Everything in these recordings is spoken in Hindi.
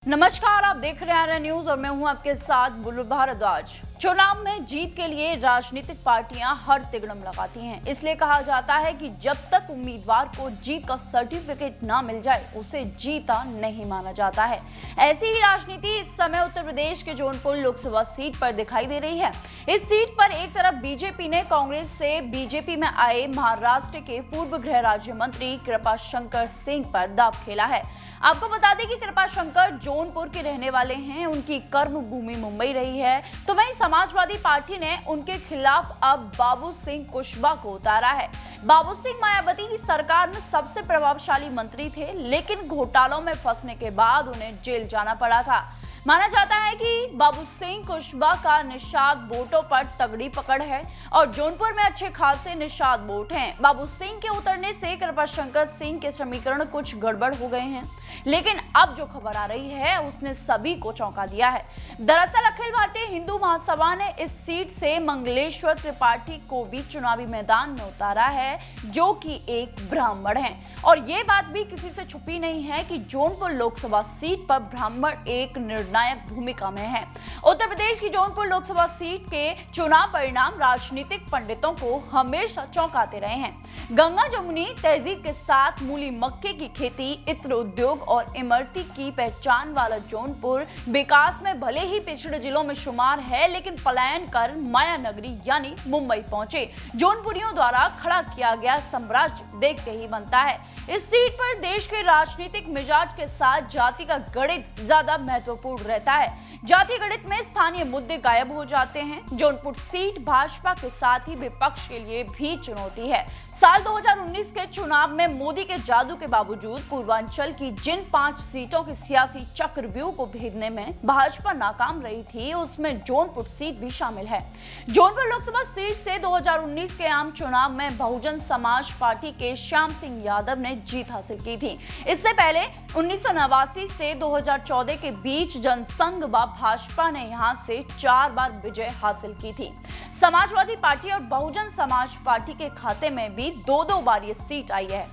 नमस्कार, आप देख रहे हैं आर्य न्यूज और मैं हूं आपके साथ बुल्लू भारद्वाज। चुनाव में जीत के लिए राजनीतिक पार्टियां हर तिगड़म लगाती हैं। इसलिए कहा जाता है कि जब तक उम्मीदवार को जीत का सर्टिफिकेट ना मिल जाए उसे जीता नहीं माना जाता है। ऐसी ही राजनीति इस समय उत्तर प्रदेश के जौनपुर लोकसभा सीट पर दिखाई दे रही है। इस सीट पर एक तरफ बीजेपी ने कांग्रेस से बीजेपी में आए महाराष्ट्र के पूर्व गृह राज्य मंत्री कृपाशंकर सिंह पर दांव खेला है। आपको बता दें कि कृपाशंकर जौनपुर के रहने वाले हैं, उनकी कर्म भूमि मुंबई रही है। तो वहीं समाजवादी पार्टी ने उनके खिलाफ अब बाबू सिंह कुशवाहा को उतारा है। बाबू सिंह मायावती की सरकार में सबसे प्रभावशाली मंत्री थे, लेकिन घोटालों में फंसने के बाद उन्हें जेल जाना पड़ा था। माना जाता है कि बाबू सिंह कुशवाहा का निषाद वोटों पर तगड़ी पकड़ है और जौनपुर में अच्छे खासे निषाद वोट हैं। बाबू सिंह के उतरने से कृपाशंकर सिंह के समीकरण कुछ गड़बड़ हो गए हैं, लेकिन अब जो खबर आ रही है उसने सभी को चौंका दिया है। दरअसल अखिल भारतीय हिंदू महासभा ने इस सीट से मंगलेश्वर त्रिपाठी को भी चुनावी मैदान में उतारा है, जो कि एक ब्राह्मण हैं। और ये बात भी किसी से छुपी नहीं है कि जौनपुर लोकसभा सीट पर ब्राह्मण एक निर्णायक भूमिका में है। उत्तर प्रदेश की जौनपुर लोकसभा सीट के चुनाव परिणाम राजनीतिक पंडितों को हमेशा चौंकाते रहे हैं। गंगा जमुनी तहजीब के साथ मूली मक्के की खेती, इत्र उद्योग और इमरती की पहचान वाला जौनपुर विकास में भले ही पिछड़े जिलों में शुमार है, लेकिन पलायन कर माया नगरी यानी मुंबई पहुंचे जौनपुरियों द्वारा खड़ा किया गया साम्राज्य देखते ही बनता है। इस सीट पर देश के राजनीतिक मिजाज के साथ जाति का गणित ज्यादा महत्वपूर्ण रहता है। जातीय गणित में स्थानीय मुद्दे गायब हो जाते हैं। जौनपुर सीट भाजपा के साथ ही विपक्ष के लिए भी चुनौती है। साल 2019 के चुनाव में मोदी के जादू के बावजूद पूर्वांचल की जिन 5 सीटों के सियासी चक्रव्यूह को भेदने में भाजपा नाकाम रही थी, उसमें जौनपुर सीट भी शामिल है। जौनपुर लोकसभा सीट से 2019 के आम चुनाव में बहुजन समाज पार्टी के श्याम सिंह यादव ने जीत हासिल की थी। इससे पहले 1989 से 2014 के बीच जनसंघ व भाजपा ने यहां से 4 बार विजय हासिल की थी। समाजवादी पार्टी और बहुजन समाज पार्टी के खाते में भी 2-2 बार ये सीट आई है।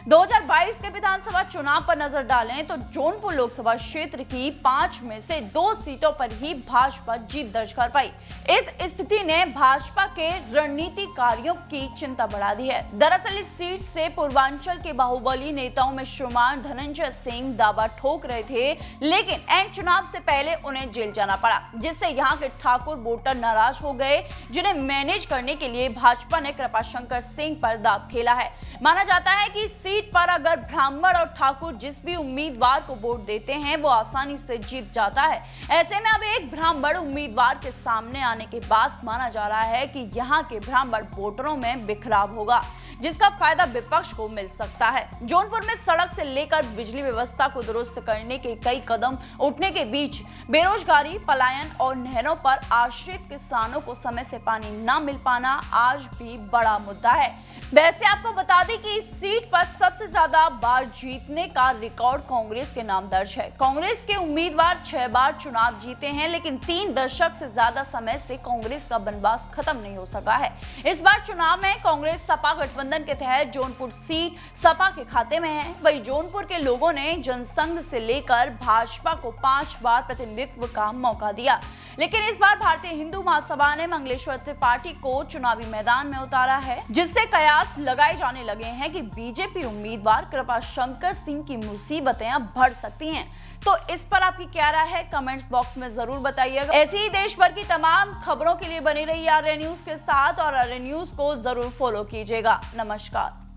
2022 के विधानसभा चुनाव पर नजर डालें तो जौनपुर लोकसभा क्षेत्र की 5 में से 2 सीटों पर ही भाजपा जीत दर्ज कर पाई। इस स्थिति ने भाजपा के रणनीतिकारियों की चिंता बढ़ा दी है। दरअसल इस सीट से पूर्वांचल के बाहुबली नेताओं में शुमार धनंजय सिंह दावा ठोक रहे थे, लेकिन एंड चुनाव से पहले उन्हें जेल जाना पड़ा, जिससे यहाँ के ठाकुर वोटर नाराज हो गए, जिन्हें मैनेज करने के लिए भाजपा ने कृपाशंकर सिंह पर दांव खेला है। माना जाता है कि सीट पर अगर ब्राह्मण और ठाकुर जिस भी उम्मीदवार को वोट देते हैं वो आसानी से जीत जाता है। ऐसे में अब एक ब्राह्मण उम्मीदवार के सामने आने के बाद माना जा रहा है कि यहाँ के ब्राह्मण वोटरों में बिखराव होगा, जिसका फायदा विपक्ष को मिल सकता है। जौनपुर में सड़क से लेकर बिजली व्यवस्था को दुरुस्त करने के कई कदम उठने के बीच बेरोजगारी, पलायन और नहरों पर आश्रित किसानों को समय से पानी न मिल पाना आज भी बड़ा मुद्दा है। वैसे आपको बता दें कि इस सीट पर सबसे ज्यादा बार जीतने का रिकॉर्ड कांग्रेस के नाम दर्ज है। कांग्रेस के उम्मीदवार 6 बार चुनाव जीते हैं, लेकिन 3 दशक से ज्यादा समय से कांग्रेस का बनवास खत्म नहीं हो सका है। इस बार चुनाव में कांग्रेस सपा गठबंधन के तहत जौनपुर सीट सपा के खाते में है। वहीं जौनपुर के लोगों ने जनसंघ से लेकर भाजपा को 5 बार प्रतिनिधित्व का मौका दिया, लेकिन इस बार भारतीय हिंदू महासभा ने मंगलेश्वर त्रिपाठी को चुनावी मैदान में उतारा है, जिससे कयास लगाए जाने लगे हैं कि बीजेपी उम्मीदवार कृपाशंकर सिंह की मुसीबतें अब बढ़ सकती हैं। तो इस पर आपकी क्या राय है, कमेंट्स बॉक्स में जरूर बताइएगा। ऐसी ही देश भर की तमाम खबरों के लिए बने रहिए आर्य न्यूज के साथ और आर्य न्यूज को जरूर फॉलो कीजिएगा। नमस्कार।